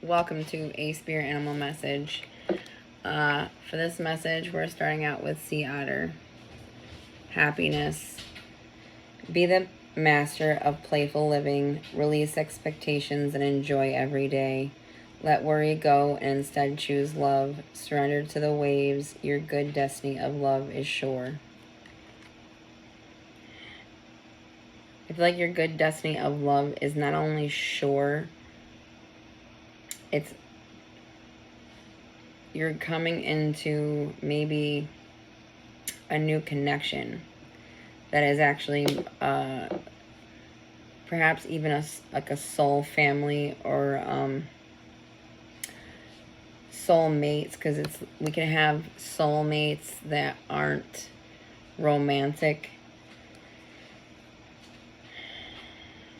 welcome to a spirit animal message. For this message, we're starting out with sea otter. Happiness. Be the master of playful living. Release expectations and enjoy every day. Let worry go and instead choose love. Surrender to the waves. Your good destiny of love is sure. I feel like your good destiny of love is not only sure, you're coming into maybe a new connection that is actually perhaps even a soul family or soul mates, because we can have soul mates that aren't romantic.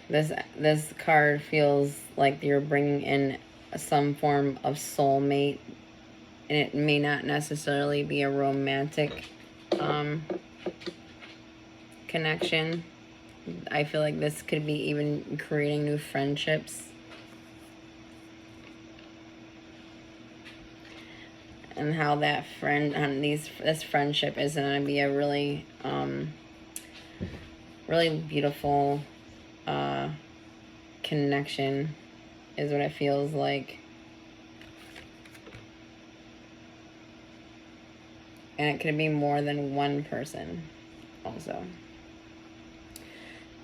This card feels like you're bringing in some form of soulmate, and it may not necessarily be a romantic connection. I feel like this could be even creating new friendships. And how that this friendship is going to be a really really beautiful connection is what it feels like. And it could be more than one person also.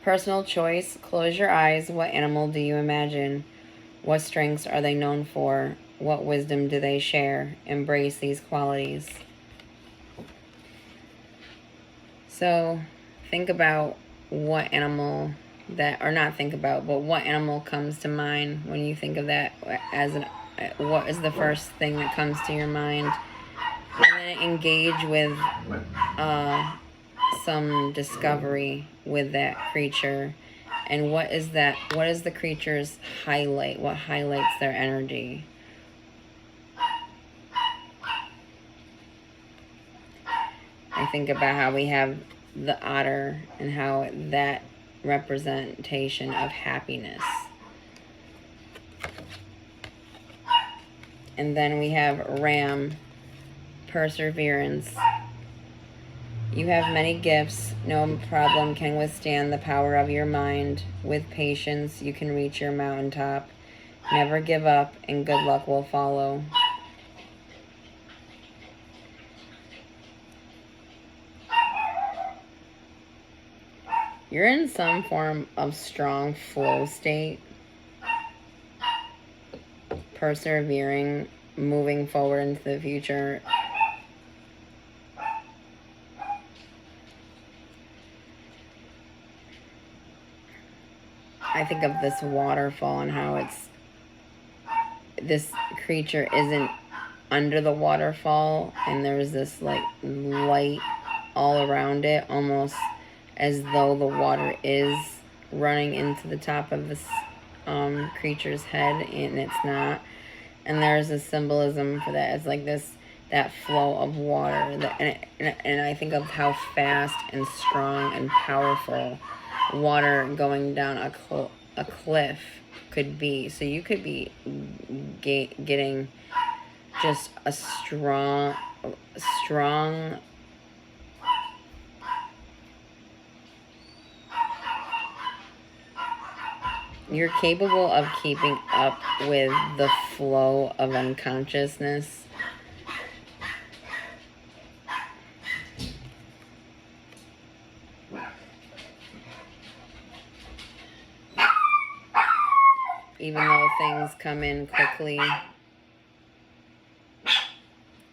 Personal choice. Close your eyes. What animal do you imagine? What strengths are they known for? What wisdom do they share? Embrace these qualities. So think about what animal or not think about, but what animal comes to mind when you think of that what is the first thing that comes to your mind? And then engage with some discovery with that creature. And what is the creature's highlight? What highlights their energy? I think about how we have the otter and how that representation of happiness. And then we have ram, perseverance. You have many gifts. No problem can withstand the power of your mind. With patience, you can reach your mountaintop. Never give up, and good luck will follow. You're in some form of strong flow state. Persevering, moving forward into the future. I think of this waterfall and how this creature isn't under the waterfall, and there's this like light all around it, almost as though the water is running into the top of this creature's head, and it's not. And there's a symbolism for that. It's like that flow of water, and I think of how fast and strong and powerful water going down a cliff could be. So you could be getting just a strong. You're capable of keeping up with the flow of unconsciousness. Even though things come in quickly. I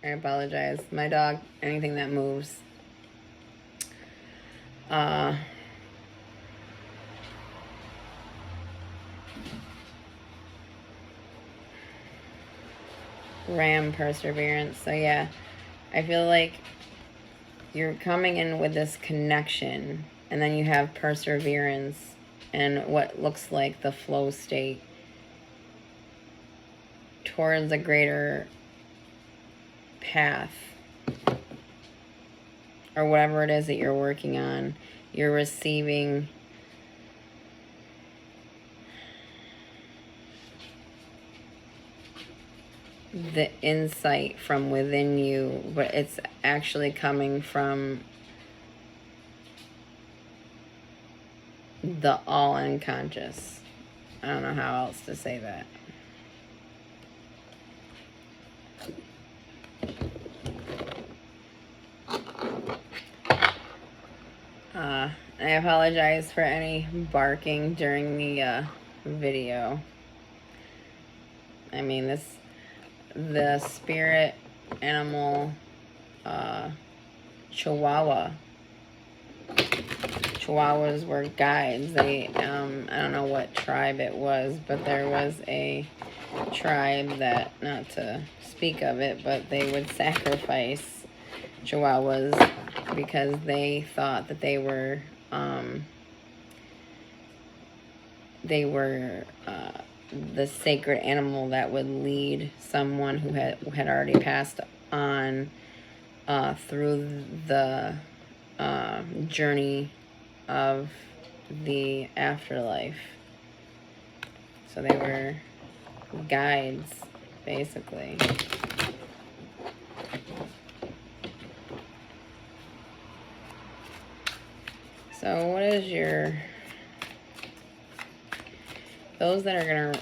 apologize. My dog, anything that moves. Ram, perseverance. So yeah, I feel like you're coming in with this connection, and then you have perseverance and what looks like the flow state towards a greater path, or whatever it is that you're working on. You're receiving the insight from within you, but it's actually coming from the all unconscious. I don't know how else to say that. I apologize for any barking during the video. I mean, the spirit animal Chihuahua. Chihuahuas were guides. They, I don't know what tribe it was, but there was a tribe that, not to speak of it, but they would sacrifice Chihuahuas because they thought that they were the sacred animal that would lead someone who had already passed on through the journey of the afterlife. So they were guides, basically. So what is your... Those that are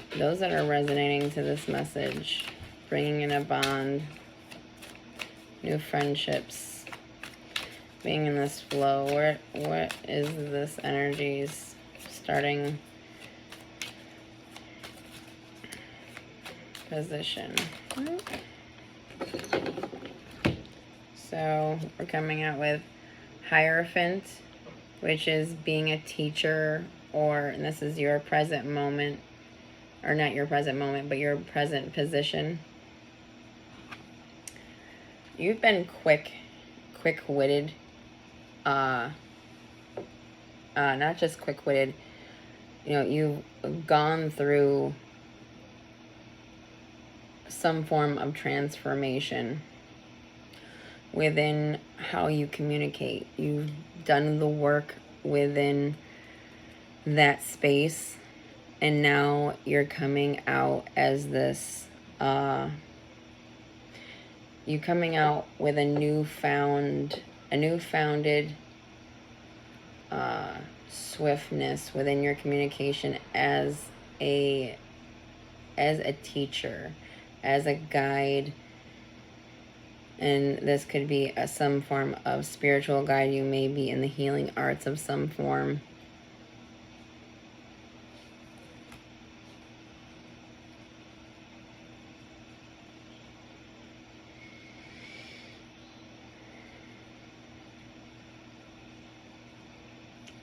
resonating to this message, bringing in a bond, new friendships, being in this flow, what is this energy's starting position? So we're coming out with Hierophant, which is being a teacher, and this is your present moment, or not your present moment, but your present position. You've been quick-witted, not just quick-witted, you've gone through some form of transformation within how you communicate. You've done the work within that space, and now you're coming out as this you coming out with a newfounded swiftness within your communication as a teacher, as a guide. And this could be some form of spiritual guide. You may be in the healing arts of some form.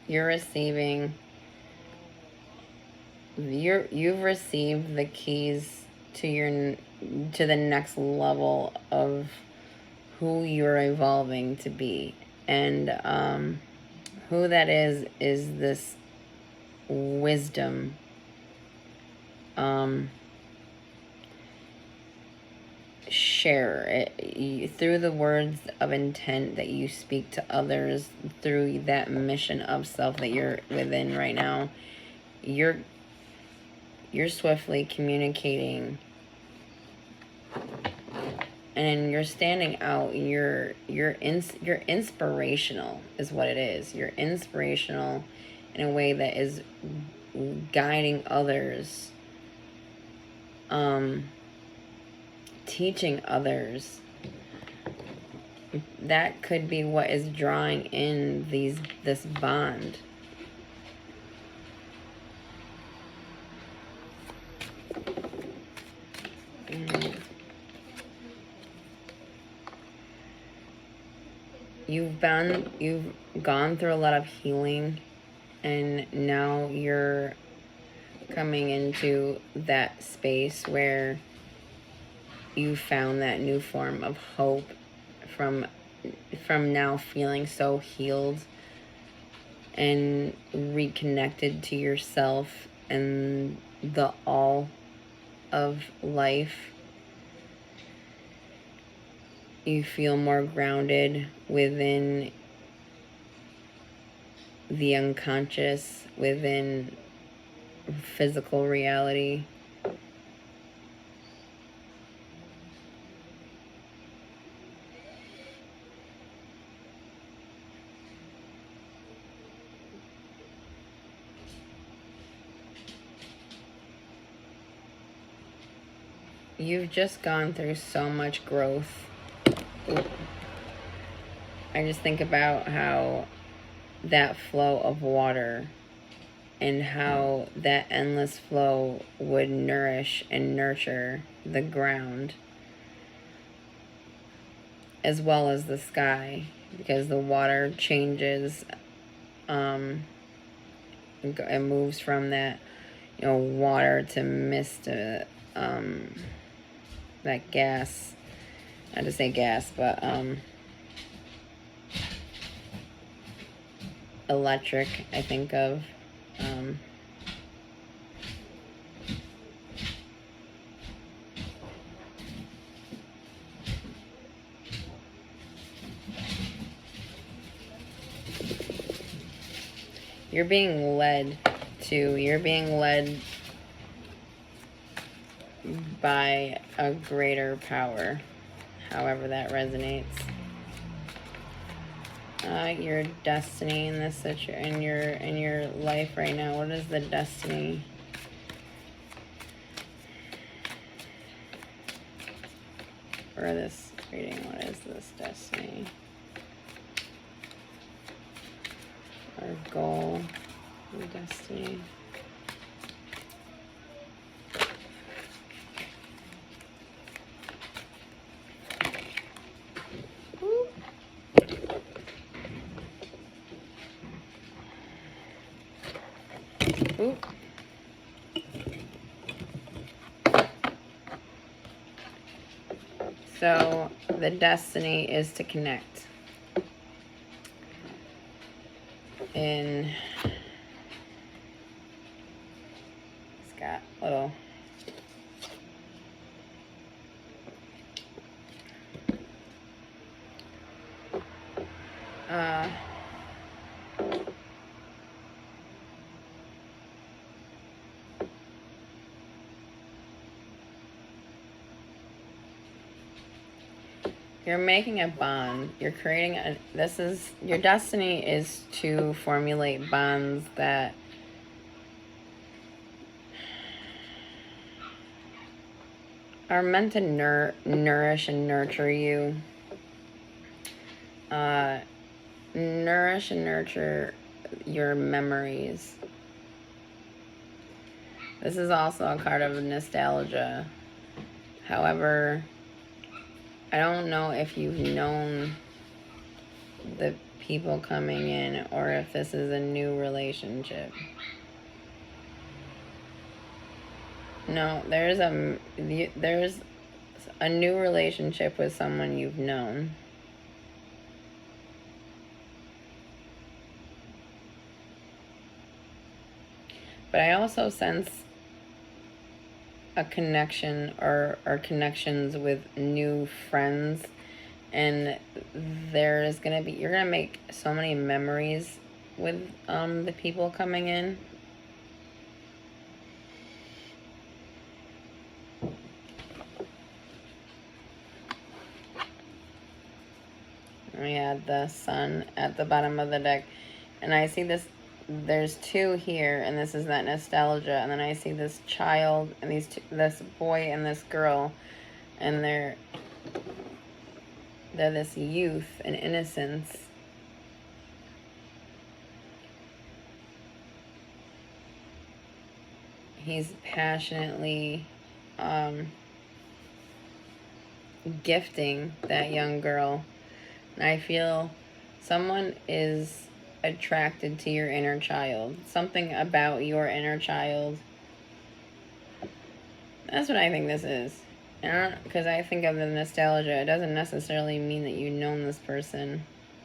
You've received the keys to the next level of who you're evolving to be. And who that is this wisdom, share it through the words of intent that you speak to others, through that mission of self that you're within right now. You're swiftly communicating, and you're standing out. You're inspirational is what it is. You're inspirational in a way that is guiding others, teaching others. That could be what is drawing in this bond. You've gone through a lot of healing, and now you're coming into that space where you found that new form of hope from now feeling so healed and reconnected to yourself and the all of life. You feel more grounded within the unconscious, within physical reality. you've just gone through so much growth. Ooh. I just think about how that flow of water and how that endless flow would nourish and nurture the ground as well as the sky, because the water changes, it moves from that, water to mist to that gas, not to say gas, but electric, I think of. You're being led by a greater power, however that resonates. Your destiny in this in your life right now. What is the destiny? For this reading, what is this destiny? Or goal, destiny. Ooh. So the destiny is to connect. And it's got little you're making a bond. You're creating your destiny is to formulate bonds that are meant to nourish and nurture you. Nourish and nurture your memories. This is also a card of nostalgia. However, I don't know if you've known the people coming in or if this is a new relationship. No, there's a new relationship with someone you've known. But I also sense a connection or connections with new friends, and there's gonna be, you're gonna make so many memories with the people coming in. We had the sun at the bottom of the deck, and I see this, there's two here, and this is that nostalgia, and then I see this child and this boy and this girl, and they're this youth and innocence. He's passionately gifting that young girl. And I feel someone is attracted to your inner child. Something about your inner child. That's what I think this is. Because I think of the nostalgia. It doesn't necessarily mean that you've known this person.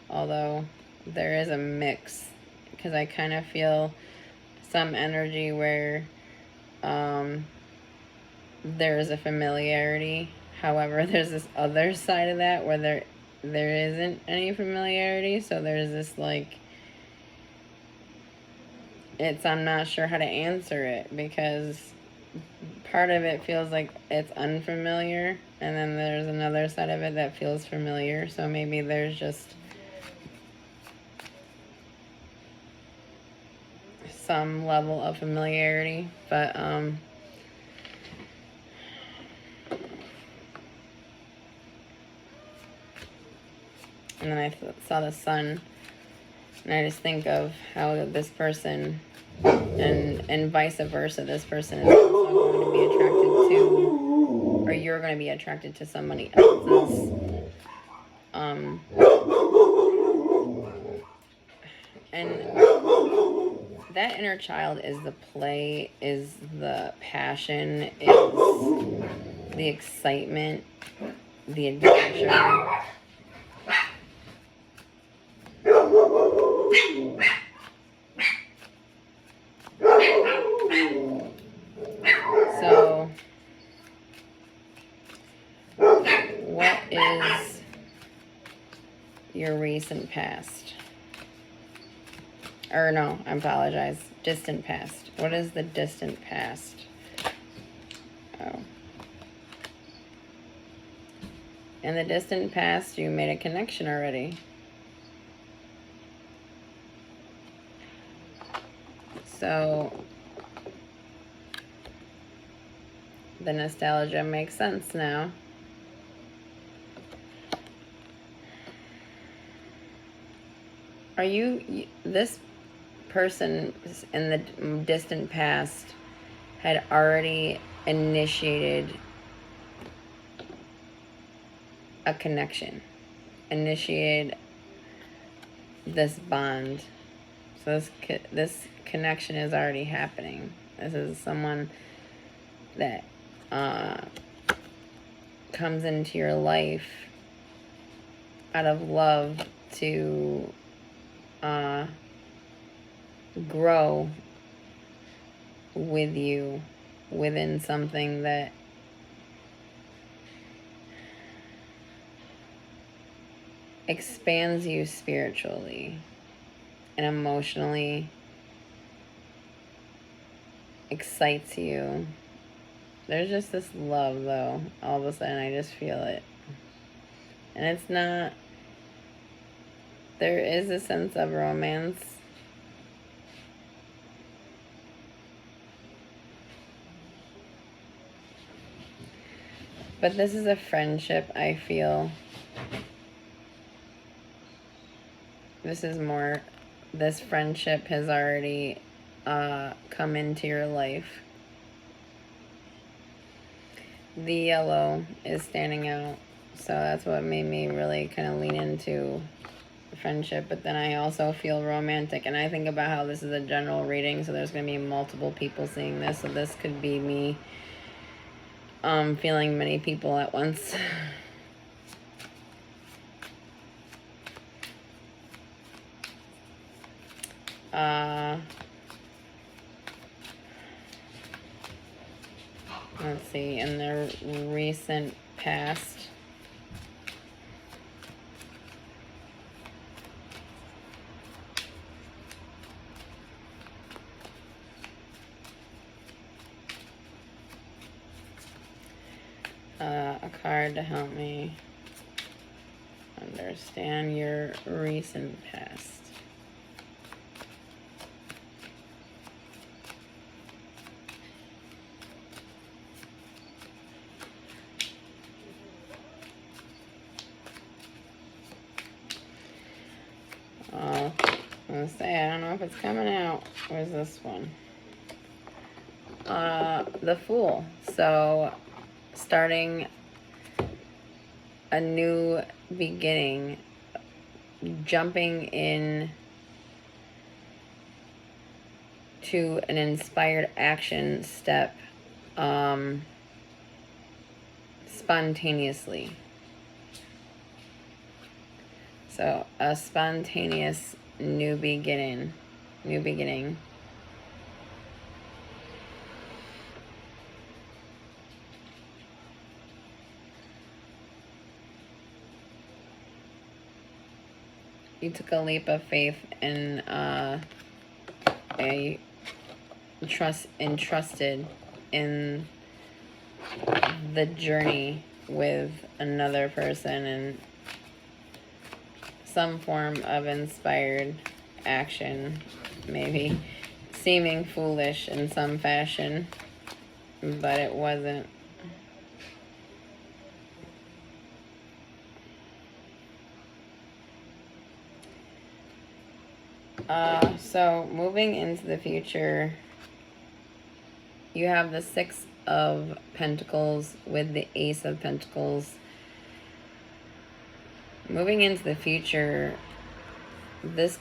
Although there is a mix. Because I kind of feel some energy where there is a familiarity. However, there's this other side of that where there isn't any familiarity. So there's this I'm not sure how to answer it, because part of it feels like it's unfamiliar, and then there's another side of it that feels familiar. So maybe there's just some level of familiarity, but And then I saw the sun, and I just think of how this person, and vice versa, this person is also going to be attracted to, or you're going to be attracted to somebody else's, and that inner child is the play, is the passion, is the excitement, the adventure. So, what is your recent past? Or no, I apologize. Distant past. What is the distant past? Oh. In the distant past, you made a connection already. So, the nostalgia makes sense now. Are you, this person in the distant past had already initiated a connection, initiated this bond. So this connection is already happening. This is someone that comes into your life out of love to grow with you within something that expands you spiritually and emotionally, excites you. There's just this love, though. All of a sudden, I just feel it. And it's not... There is a sense of romance. But this is a friendship, I feel. This is more... This friendship has already come into your life. The yellow is standing out. So that's what made me really kind of lean into friendship. But then I also feel romantic. And I think about how this is a general reading. So there's going to be multiple people seeing this. So this could be me feeling many people at once. Let's see, in the recent past, a card to help me understand your recent past. I'm gonna say, I don't know if it's coming out. Where's this one? The Fool. So, starting a new beginning, jumping in to an inspired action step spontaneously. So a spontaneous new beginning. You took a leap of faith and trusted in the journey with another person and some form of inspired action, maybe seeming foolish in some fashion, but it wasn't. So moving into the future, you have the Six of Pentacles with the Ace of Pentacles. Moving into the future, this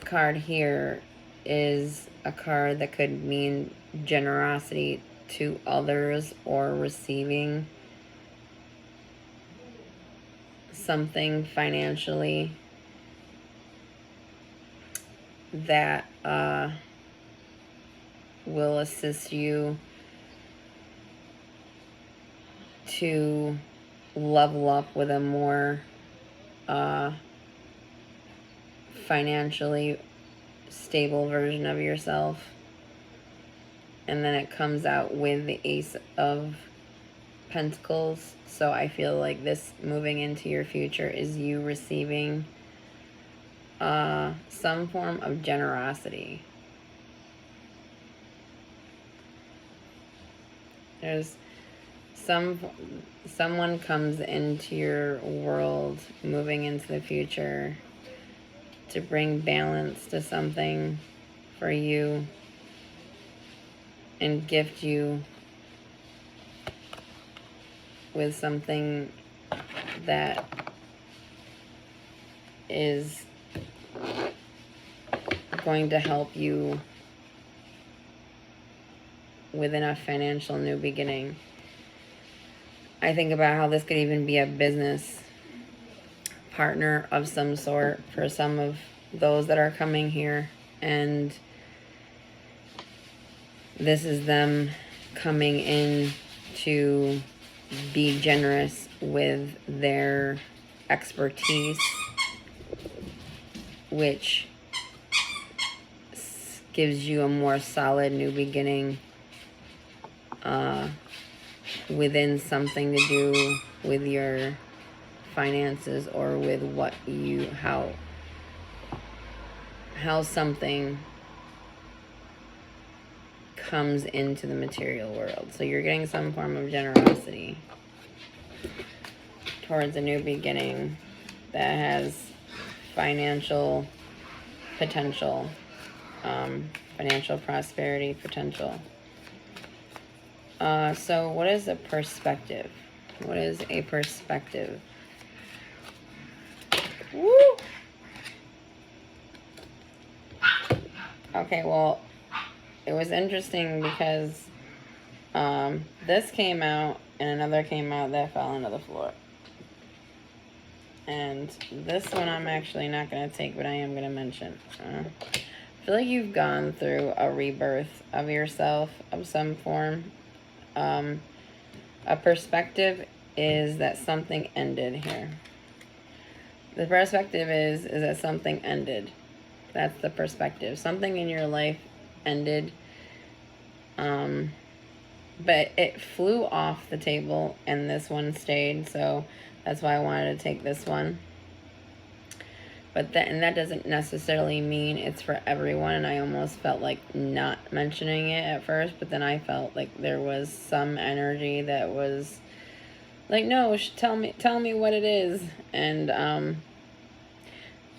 card here is a card that could mean generosity to others or receiving something financially that will assist you to level up with a more financially stable version of yourself. And then it comes out with the Ace of Pentacles. So I feel like this moving into your future is you receiving some form of generosity. There's someone comes into your world moving into the future to bring balance to something for you and gift you with something that is going to help you within a financial new beginning. I think about how this could even be a business partner of some sort for some of those that are coming here, and this is them coming in to be generous with their expertise, which gives you a more solid new beginning within something to do with your finances or with what you, how something comes into the material world. So you're getting some form of generosity towards a new beginning that has financial potential, financial prosperity potential. So what is a perspective? What is a perspective? Woo! Okay, well, it was interesting because this came out and another came out that fell onto the floor. And this one I'm actually not going to take, but I am going to mention. I feel like you've gone through a rebirth of yourself of some form. A perspective is that something ended here. The perspective is that something ended. That's the perspective. Something in your life ended. But it flew off the table and this one stayed. So that's why I wanted to take this one. But that doesn't necessarily mean it's for everyone. And I almost felt like not mentioning it at first. But then I felt like there was some energy that was like, no, tell me what it is. And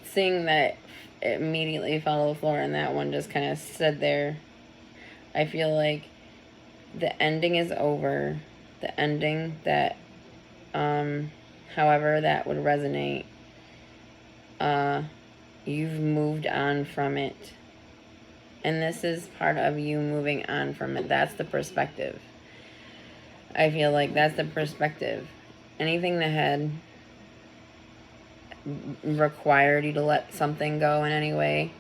seeing that it immediately fell to the floor and that one just kind of stood there. I feel like the ending is over. The ending that, however that would resonate, you've moved on from it. And this is part of you moving on from it. That's the perspective. I feel like that's the perspective. Anything that had required you to let something go in any way,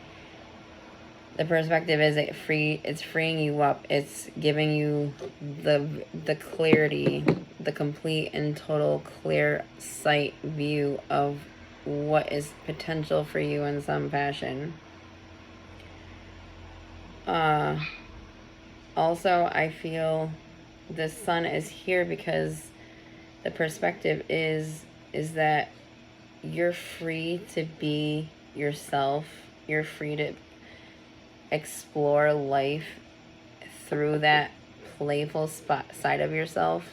the perspective is it's freeing you up. It's giving you the clarity, the complete and total clear sight view of what is potential for you in some fashion. Also, I feel the sun is here because the perspective is that you're free to be yourself. You're free to explore life through that playful side of yourself.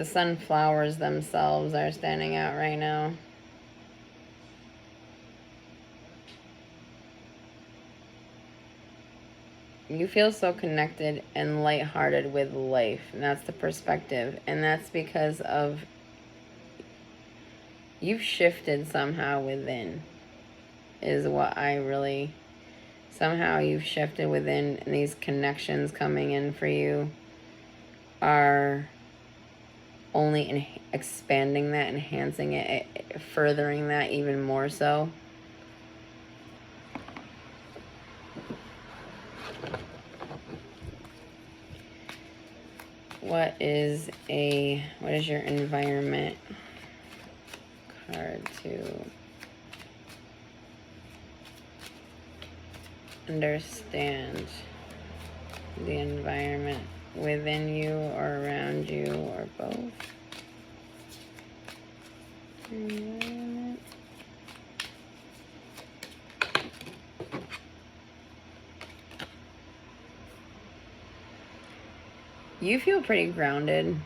the sunflowers themselves are standing out right now. You feel so connected and lighthearted with life, and that's the perspective. And that's because of you've shifted somehow within, is what I really, somehow you've shifted within, and these connections coming in for you are only expanding that, enhancing it, furthering that even more so. What is your environment? Card to understand the environment within you or around you or both. Environment. You feel pretty grounded.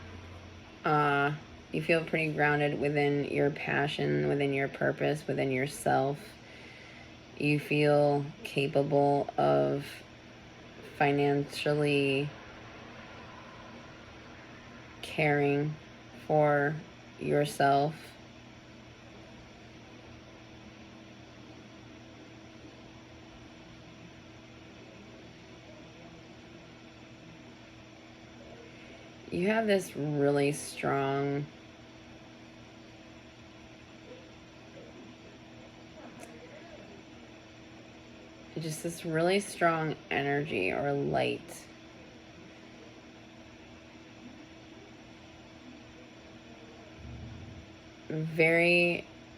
You feel pretty grounded within your passion, within your purpose, within yourself. You feel capable of financially caring for yourself. You have this really strong just this really strong energy or light.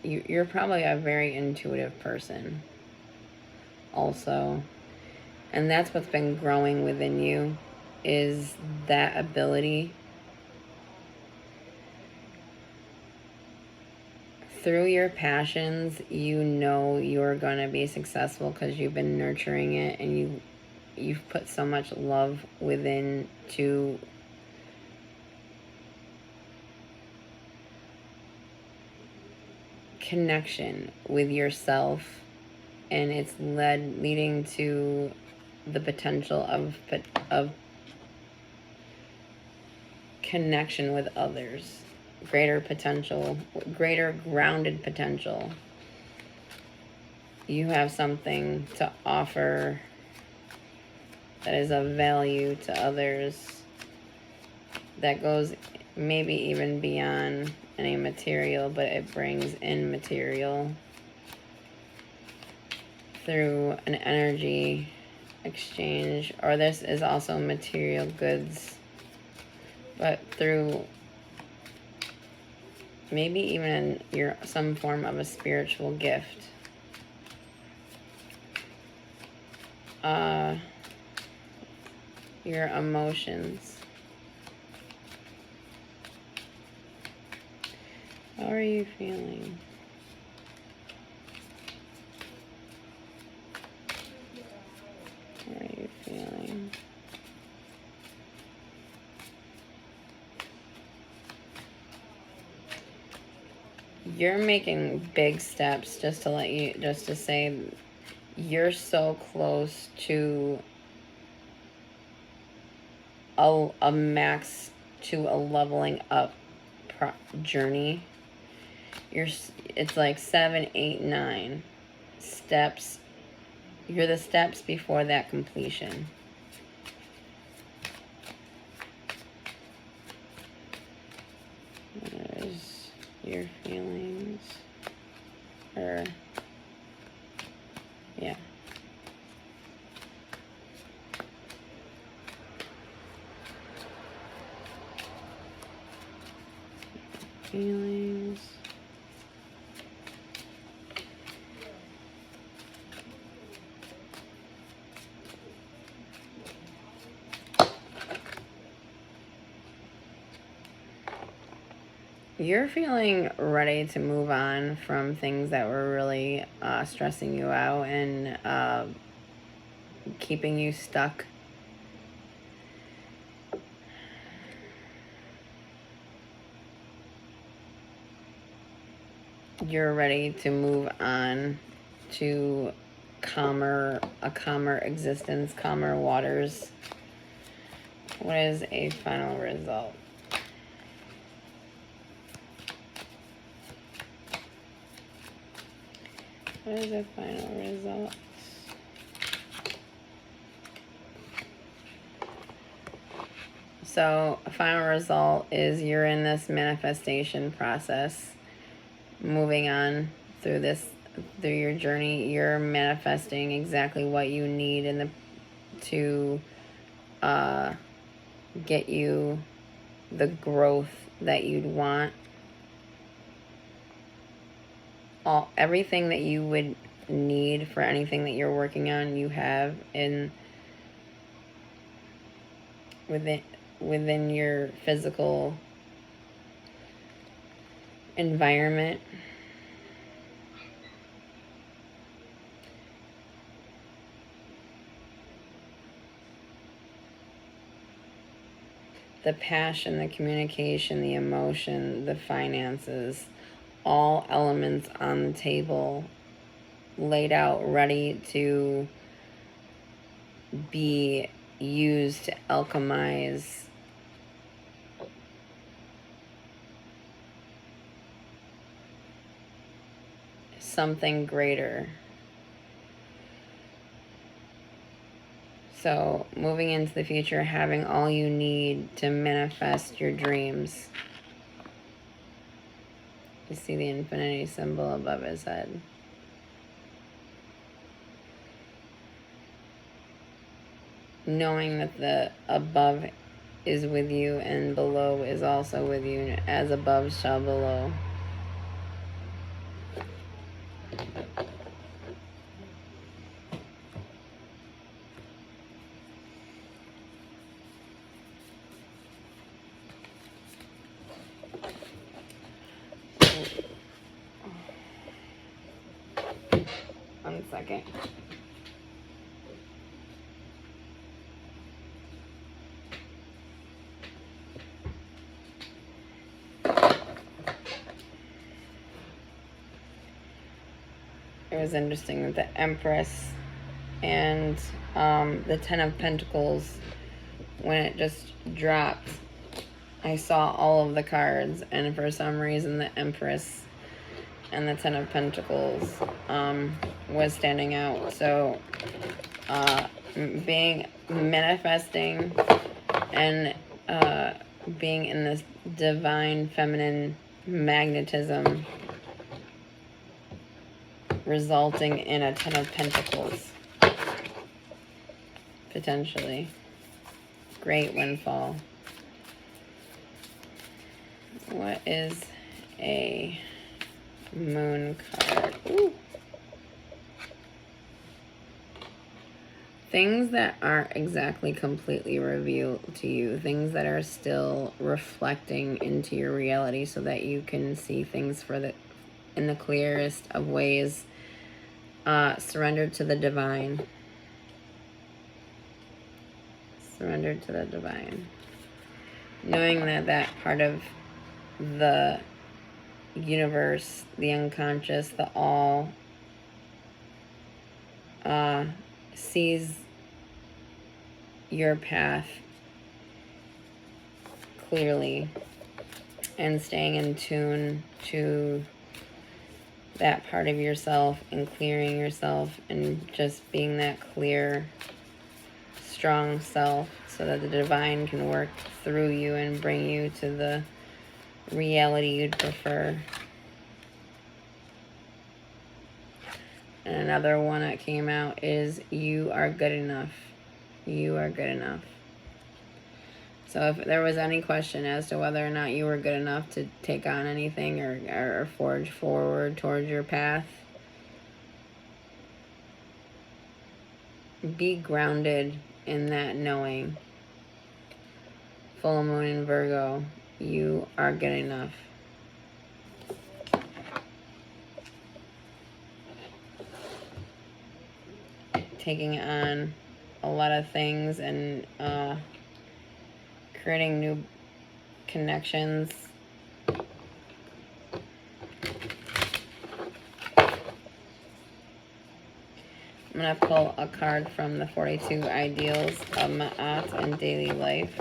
You're probably a very intuitive person also. And that's what's been growing within you, is that ability. Through your passions, you know you're going to be successful because you've been nurturing it, and you've put so much love within to connection with yourself, and it's leading to the potential of connection with others, greater potential, greater grounded potential. You have something to offer that is of value to others, that goes maybe even beyond any material, but it brings in material through an energy exchange. Or this is also material goods, but through maybe even some form of a spiritual gift. Your emotions. How are you feeling? How are you feeling? You're making big steps, just to say, you're so close to a max, to a leveling up journey. It's like 7, 8, 9 steps. You're the steps before that completion. There's your feelings. Yeah. Feelings. You're feeling ready to move on from things that were really stressing you out and keeping you stuck. you're ready to move on to a calmer existence, calmer waters. What is a final result? What is a final result? So a final result is you're in this manifestation process, moving on through your journey. You're manifesting exactly what you need to get you the growth that you'd want. Everything that you would need for anything that you're working on, you have within your physical environment. The passion, the communication, the emotion, the finances, all elements on the table, laid out, ready to be used to alchemize something greater. So, moving into the future, having all you need to manifest your dreams. You see the infinity symbol above his head. Knowing that the above is with you and below is also with you. As above shall below. One second. It was interesting that the Empress and the Ten of Pentacles, when it just dropped, I saw all of the cards, and for some reason the Empress and the Ten of Pentacles was standing out. So manifesting and being in this divine feminine magnetism, resulting in a Ten of Pentacles, potentially. Great windfall. What is a moon card? Ooh. Things that aren't exactly completely revealed to you, things that are still reflecting into your reality so that you can see things in the clearest of ways. Surrender to the divine. Surrender to the divine. Knowing that part of the universe, the unconscious, the all, sees your path clearly, and staying in tune to that part of yourself and clearing yourself and just being that clear, strong self so that the divine can work through you and bring you to the reality you'd prefer. And another one that came out is you are good enough. You are good enough. So if there was any question as to whether or not you were good enough to take on anything or forge forward towards your path, be grounded in that knowing. Full moon in Virgo, you are good enough. Taking on a lot of things and creating new connections. I'm going to pull a card from the 42 Ideals of Ma'at in Daily Life.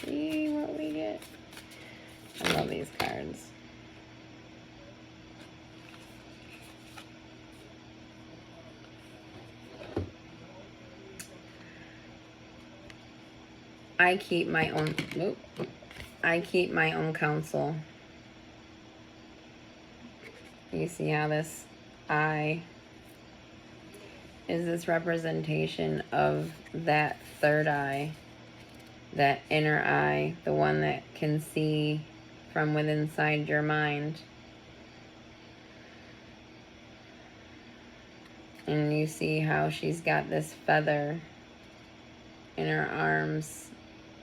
See what we get. I love these cards. I keep my own counsel. You see how this eye is this representation of that third eye, that inner eye, the one that can see from within inside your mind. And you see how she's got this feather in her arms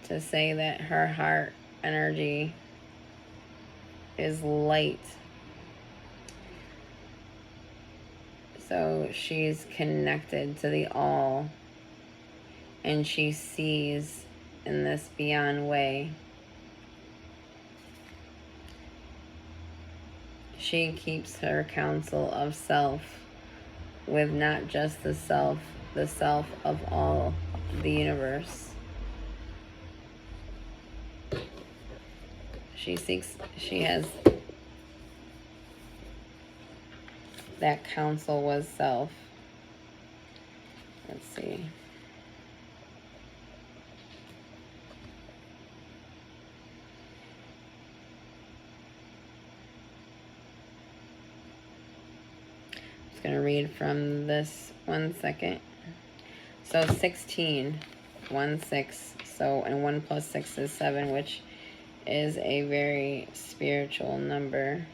to say that her heart energy is light. So she's connected to the all, and she sees in this beyond way. She keeps her counsel of self with not just the self of all the universe. She has that counsel was self. Let's see. I'm just going to read from this 1 second. So 16, 1, 6. So, and 1 plus 6 is 7, which is a very spiritual number.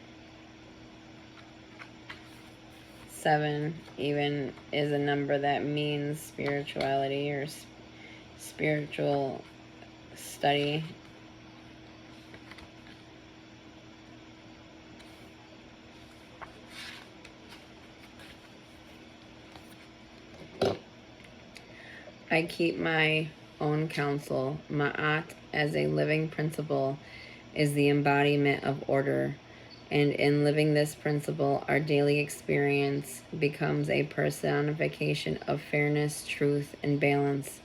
7 even is a number that means spirituality or spiritual study. I keep my own counsel. Ma'at, as a living principle, is the embodiment of order. And in living this principle, our daily experience becomes a personification of fairness, truth, and balance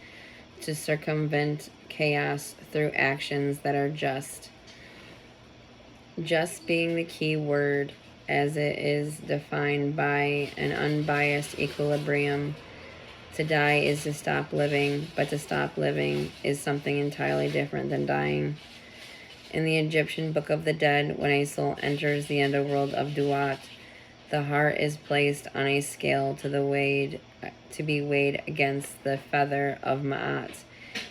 to circumvent chaos through actions that are just. Just being the key word as it is defined by an unbiased equilibrium. To die is to stop living, but to stop living is something entirely different than dying. In the Egyptian Book of the Dead, when a soul enters the underworld of Duat, the heart is placed on a scale to be weighed against the feather of Ma'at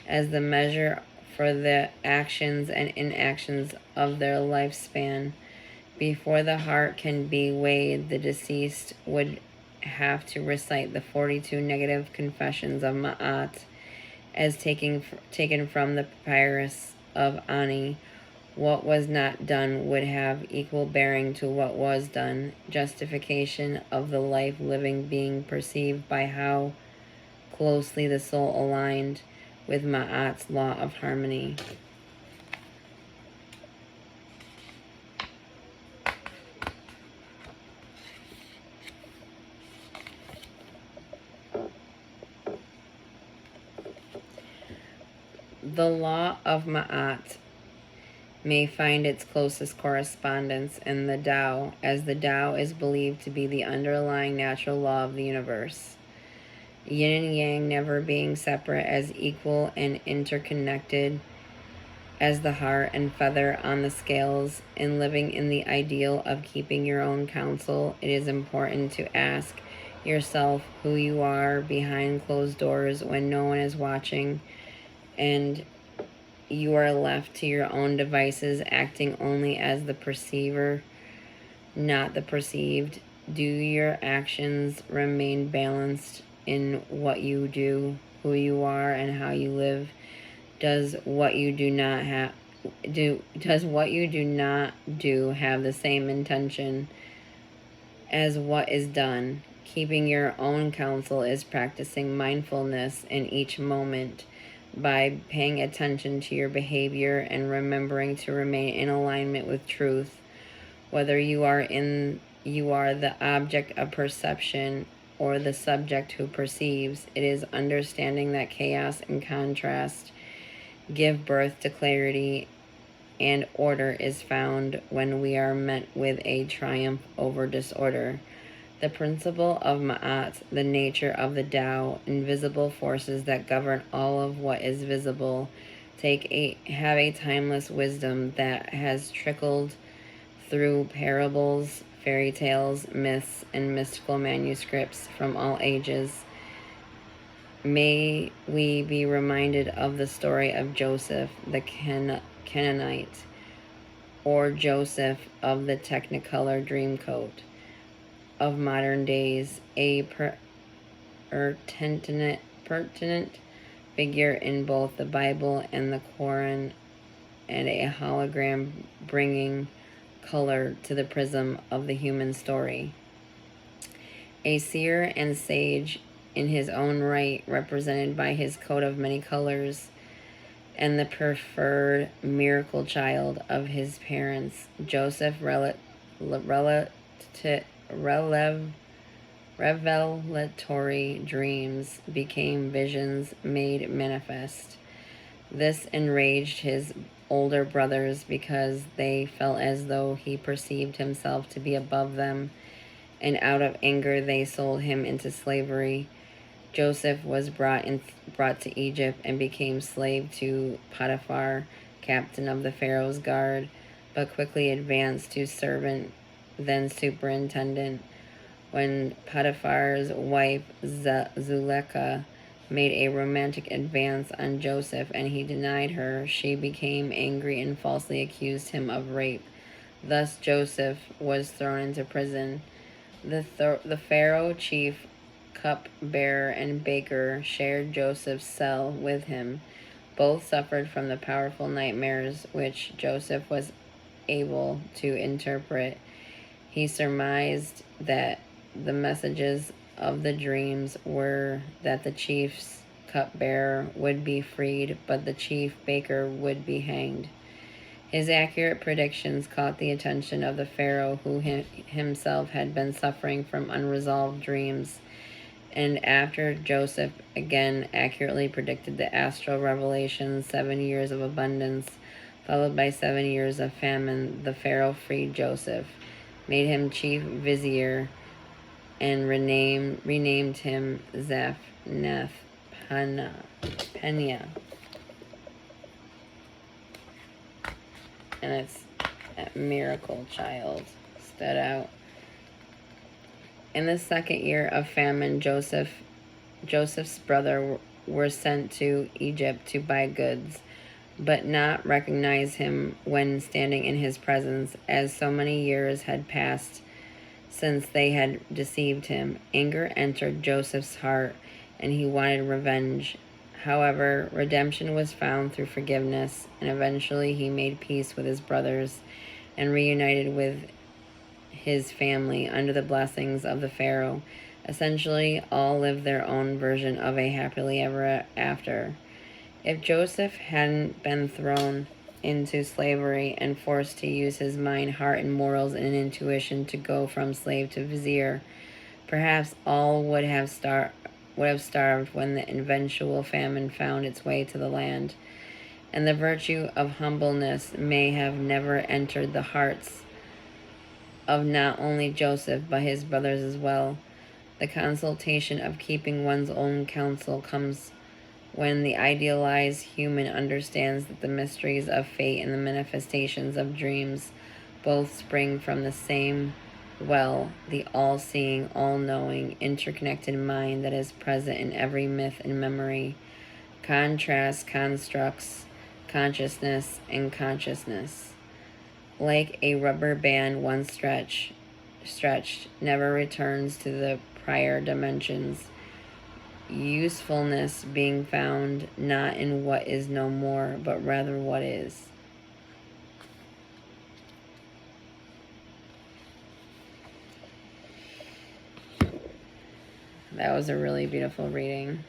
as the measure for the actions and inactions of their lifespan. Before the heart can be weighed, the deceased would have to recite the 42 negative confessions of Ma'at as taken from the papyrus of Ani. What was not done would have equal bearing to what was done. Justification of the life living being perceived by how closely the soul aligned with Ma'at's law of harmony. The law of Ma'at may find its closest correspondence in the Tao, as the Tao is believed to be the underlying natural law of the universe. Yin and Yang never being separate, as equal and interconnected as the heart and feather on the scales. In living in the ideal of keeping your own counsel, it is important to ask yourself who you are behind closed doors when no one is watching, and you are left to your own devices, acting only as the perceiver, not the perceived. Do your actions remain balanced in what you do, who you are, and how you live? Does what you do not does what you do not do have the same intention as what is done? Keeping your own counsel is practicing mindfulness in each moment by paying attention to your behavior and remembering to remain in alignment with truth. Whether you are the object of perception or the subject who perceives, it is understanding that chaos and contrast give birth to clarity, and order is found when we are met with a triumph over disorder. The principle of Ma'at, the nature of the Tao, invisible forces that govern all of what is visible, have a timeless wisdom that has trickled through parables, fairy tales, myths, and mystical manuscripts from all ages. May we be reminded of the story of Joseph the Canaanite, or Joseph of the Technicolor Dreamcoat of modern days, a pertinent figure in both the Bible and the Quran, and a hologram bringing color to the prism of the human story. A seer and sage in his own right, represented by his coat of many colors, and the preferred miracle child of his parents, Joseph revelatory dreams became visions made manifest. This enraged his older brothers because they felt as though he perceived himself to be above them, and out of anger they sold him into slavery. Joseph was brought to Egypt and became slave to Potiphar, captain of the Pharaoh's guard, but quickly advanced to servant, then superintendent. When Potiphar's wife Zuleika made a romantic advance on Joseph and he denied her, she became angry and falsely accused him of rape. Thus Joseph was thrown into prison. The Pharaoh chief, cupbearer, and baker shared Joseph's cell with him. Both suffered from the powerful nightmares which Joseph was able to interpret. He surmised that the messages of the dreams were that the chief's cupbearer would be freed, but the chief baker would be hanged. His accurate predictions caught the attention of the Pharaoh, who himself had been suffering from unresolved dreams. And after Joseph again accurately predicted the astral revelations, 7 years of abundance, followed by 7 years of famine, the Pharaoh freed Joseph, made him chief vizier, and renamed him Zaphnath-Paneah. And it's that miracle child stood out. In the second year of famine, Joseph's brother were sent to Egypt to buy goods, but not recognize him when standing in his presence, as so many years had passed since they had deceived him. Anger entered Joseph's heart, and he wanted revenge. However, redemption was found through forgiveness, and eventually he made peace with his brothers and reunited with his family under the blessings of the Pharaoh. Essentially, all lived their own version of a happily ever after. If Joseph hadn't been thrown into slavery and forced to use his mind, heart, and morals and intuition to go from slave to vizier, perhaps all would have starved when the eventual famine found its way to the land. And the virtue of humbleness may have never entered the hearts of not only Joseph but his brothers as well. The consultation of keeping one's own counsel comes when the idealized human understands that the mysteries of fate and the manifestations of dreams both spring from the same well, the all-seeing, all-knowing, interconnected mind that is present in every myth and memory. Contrast constructs consciousness and consciousness. Like a rubber band once stretched, never returns to the prior dimensions. Usefulness being found not in what is no more, but rather what is. that was a really beautiful reading.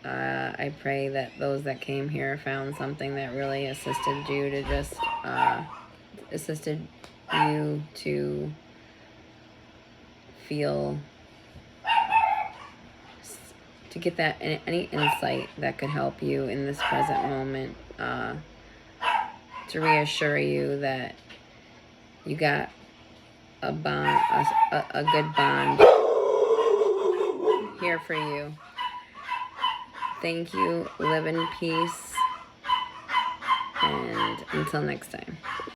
I pray that those that came here found something that really assisted you to just, assisted you to feel, to get that, any insight that could help you in this present moment, to reassure you that you got a bond, a good bond here for you. Thank you. Live in peace. And until next time.